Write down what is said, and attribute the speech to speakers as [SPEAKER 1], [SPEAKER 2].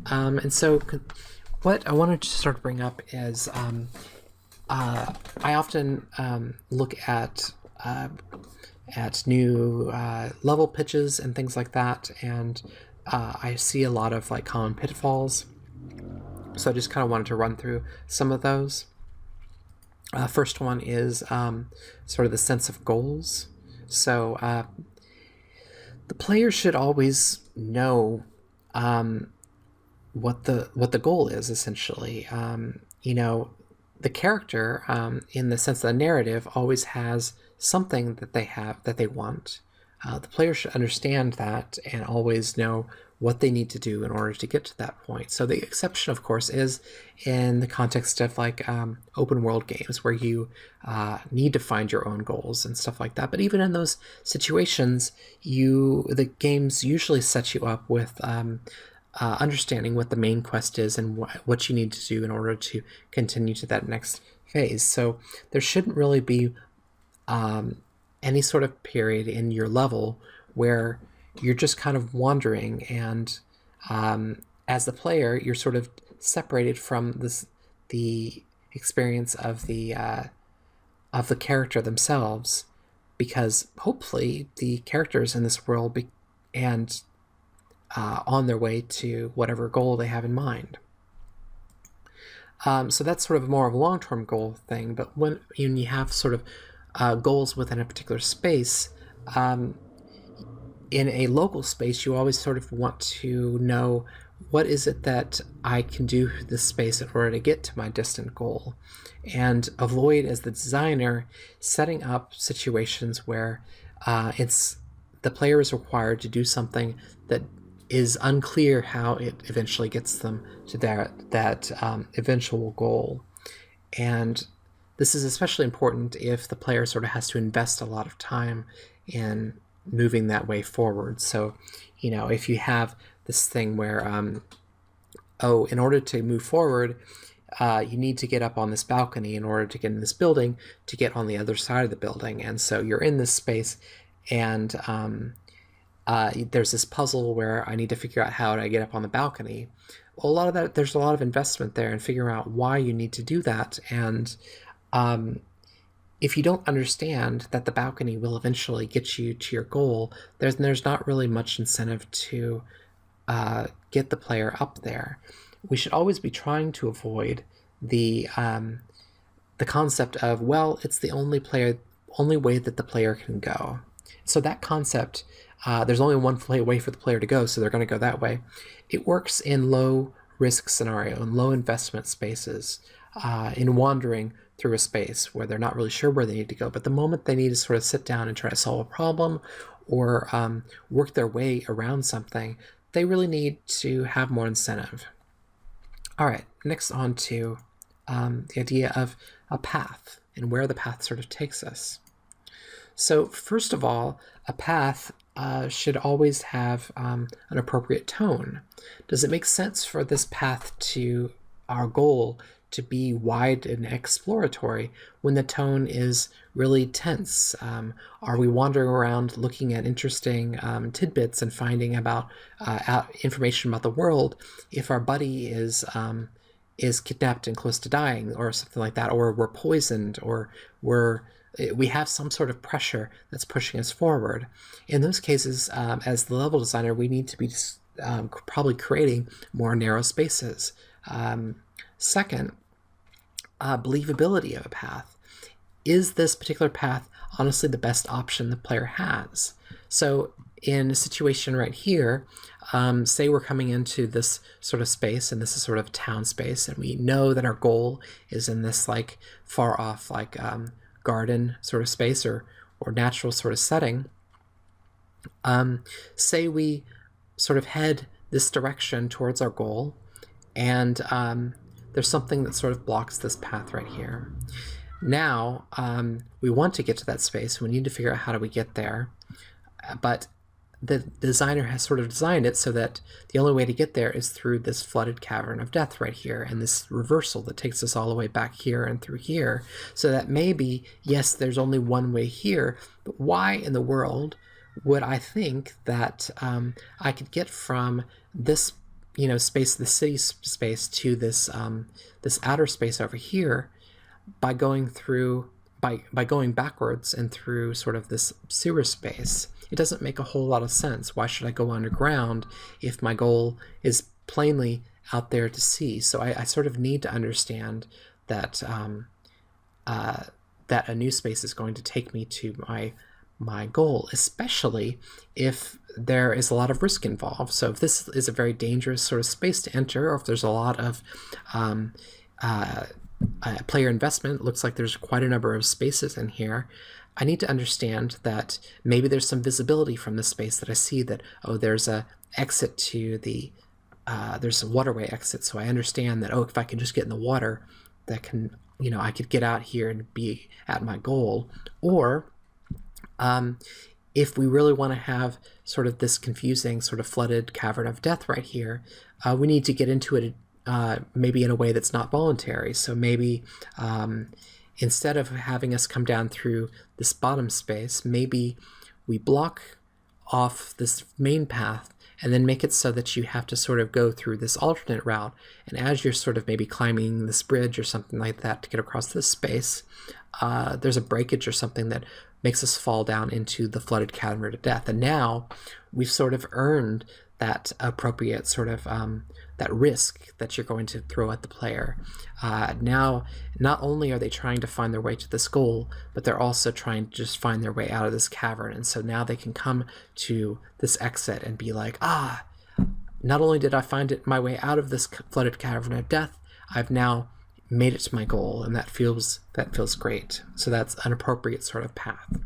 [SPEAKER 1] And so, what I wanted to sort of bring up is I often look at new level pitches and things like that, and I see a lot of like common pitfalls. So I just kind of wanted to run through some of those. First one is sort of the sense of goals. So the player should always know what the goal is essentially. The character, in the sense of the narrative, always has something that they want. The player should understand that and always know what they need to do in order to get to that point. So the exception, of course, is in the context of like open world games where you need to find your own goals and stuff like that. But even in those situations, the games usually set you up with understanding what the main quest is and what you need to do in order to continue to that next phase. So there shouldn't really be any sort of period in your level where you're just kind of wandering, and as the player, you're sort of separated from the experience of the character themselves, because hopefully the characters in this world and on their way to whatever goal they have in mind. So that's sort of more of a long-term goal thing, but when you have sort of goals within a particular space, in a local space, you always sort of want to know what is it that I can do this space in order to get to my distant goal, and avoid, as the designer, setting up situations where the player is required to do something that is unclear how it eventually gets them to that eventual goal. And this is especially important if the player sort of has to invest a lot of time in moving that way forward. So, if you have this thing where, in order to move forward, you need to get up on this balcony in order to get in this building to get on the other side of the building. And so you're in this space, and there's this puzzle where I need to figure out how to get up on the balcony. Well, there's a lot of investment there in figuring out why you need to do that. And if you don't understand that the balcony will eventually get you to your goal, there's not really much incentive to get the player up there. We should always be trying to avoid the concept of, well, it's the only way that the player can go. So that concept, there's only one way for the player to go, so they're going to go that way. It works in low risk scenario, in low investment spaces, in wandering through a space where they're not really sure where they need to go. But the moment they need to sort of sit down and try to solve a problem or work their way around something, they really need to have more incentive. All right, next on to the idea of a path and where the path sort of takes us. So first of all, a path should always have an appropriate tone. Does it make sense for this path to our goal to be wide and exploratory when the tone is really tense? Are we wandering around looking at interesting tidbits and finding about information about the world if our buddy is kidnapped and close to dying or something like that, or we're poisoned, or we have some sort of pressure that's pushing us forward? In those cases, as the level designer, we need to be probably creating more narrow spaces. Second, believability of a path. Is this particular path honestly the best option the player has? So in a situation right here, say we're coming into this sort of space, and this is sort of town space, and we know that our goal is in this like far off like garden sort of space or natural sort of setting. Say we sort of head this direction towards our goal, and there's something that sort of blocks this path right here. Now, we want to get to that space. We need to figure out how do we get there. But the designer has sort of designed it so that the only way to get there is through this flooded cavern of death right here, and this reversal that takes us all the way back here and through here. So that maybe, yes, there's only one way here, but why in the world would I think that I could get from this space, the city space, to this this outer space over here by going through by going backwards and through sort of this sewer space. It doesn't make a whole lot of sense. Why should I go underground if my goal is plainly out there to sea? So I sort of need to understand that that a new space is going to take me to my goal, especially if there is a lot of risk involved. So if this is a very dangerous sort of space to enter, or if there's a lot of player investment, looks like there's quite a number of spaces in here, I need to understand that maybe there's some visibility from the space that I see that, oh, there's a exit to the, there's a waterway exit. So I understand that, oh, if I can just get in the water, that can, I could get out here and be at my goal. Or if we really want to have sort of this confusing sort of flooded cavern of death right here, we need to get into it maybe in a way that's not voluntary. So maybe instead of having us come down through this bottom space, maybe we block off this main path and then make it so that you have to sort of go through this alternate route. And as you're sort of maybe climbing this bridge or something like that to get across this space, there's a breakage or something that makes us fall down into the flooded cavern of death. And now we've sort of earned that appropriate sort of that risk that you're going to throw at the player. Now, not only are they trying to find their way to this goal, but they're also trying to just find their way out of this cavern. And so now they can come to this exit and be like, not only did I find my way out of this flooded cavern of death, I've now made it to my goal, and that feels great. So that's an appropriate sort of path.